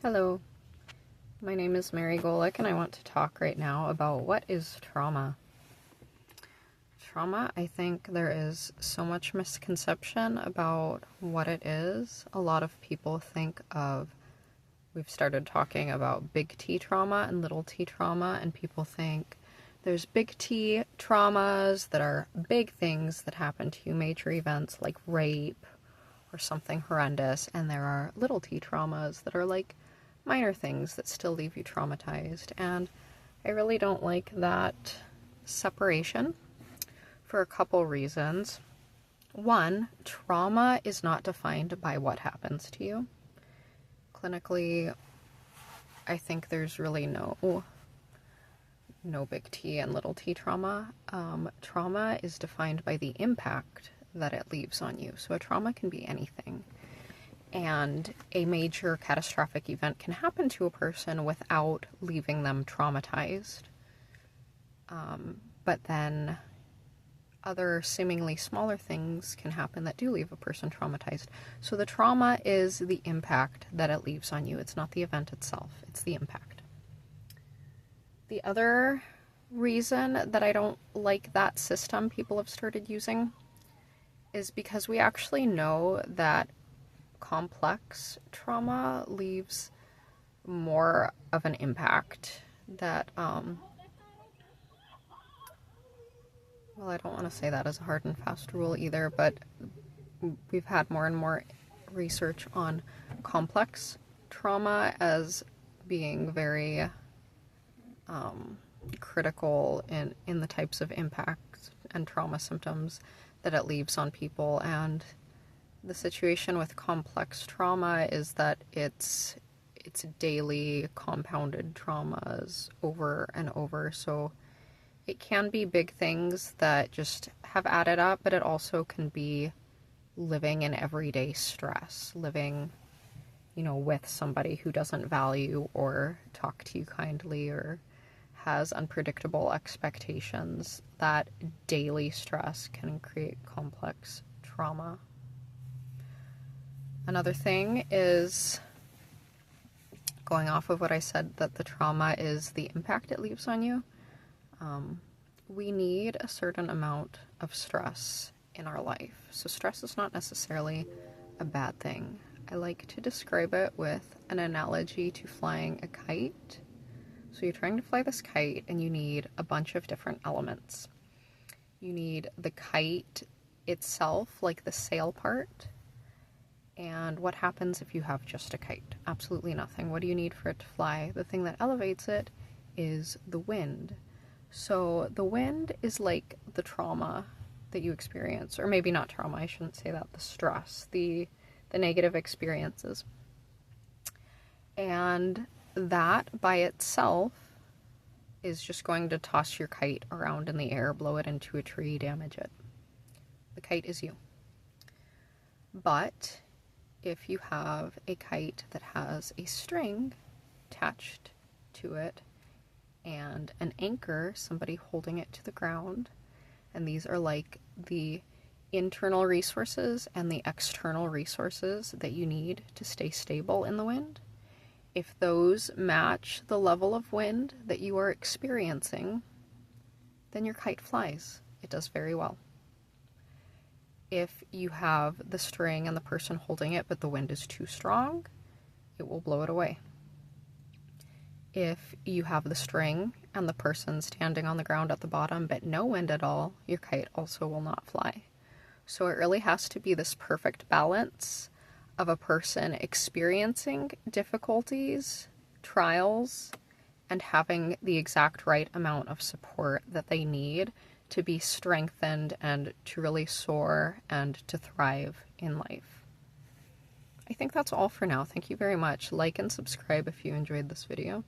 Hello, my name is Mary Golick and I want to talk right now about what is trauma. Trauma, I think there is so much misconception about what it is. A lot of people think we've started talking about big T trauma and little t trauma, and people think there's big T traumas that are big things that happen to you, major events like rape or something horrendous, and there are little t traumas that are like minor things that still leave you traumatized. And I really don't like that separation for a couple reasons. One, trauma is not defined by what happens to you. Clinically, I think there's really no big T and little t trauma. Trauma is defined by the impact that it leaves on you. So a trauma can be anything. And a major catastrophic event can happen to a person without leaving them traumatized. But then other seemingly smaller things can happen that do leave a person traumatized. So the trauma is the impact that it leaves on you. It's not the event itself, it's the impact. The other reason that I don't like that system people have started using is because we actually know that complex trauma leaves more of an impact that, well, I don't want to say that as a hard and fast rule either, but we've had more and more research on complex trauma as being very critical in the types of impacts and trauma symptoms that it leaves on people. And the situation with complex trauma is that it's daily compounded traumas over and over. So it can be big things that just have added up, but it also can be living in everyday stress, living, with somebody who doesn't value or talk to you kindly or has unpredictable expectations. That daily stress can create complex trauma. Another thing is, going off of what I said, that the trauma is the impact it leaves on you. We need a certain amount of stress in our life. So stress is not necessarily a bad thing. I like to describe it with an analogy to flying a kite. So you're trying to fly this kite and you need a bunch of different elements. You need the kite itself, like the sail part. And what happens if you have just a kite? Absolutely nothing. What do you need for it to fly? The thing that elevates it is the wind. So the wind is like the trauma that you experience, or maybe not trauma, I shouldn't say that, the stress, the negative experiences. And that by itself is just going to toss your kite around in the air, blow it into a tree, damage it. The kite is you. But if you have a kite that has a string attached to it and an anchor, somebody holding it to the ground, and these are like the internal resources and the external resources that you need to stay stable in the wind, if those match the level of wind that you are experiencing, then your kite flies. It does very well. If you have the string and the person holding it, but the wind is too strong, it will blow it away. If you have the string and the person standing on the ground at the bottom, but no wind at all, your kite also will not fly. So it really has to be this perfect balance of a person experiencing difficulties, trials, and having the exact right amount of support that they need to be strengthened and to really soar and to thrive in life. I think that's all for now. Thank you very much. Like and subscribe if you enjoyed this video.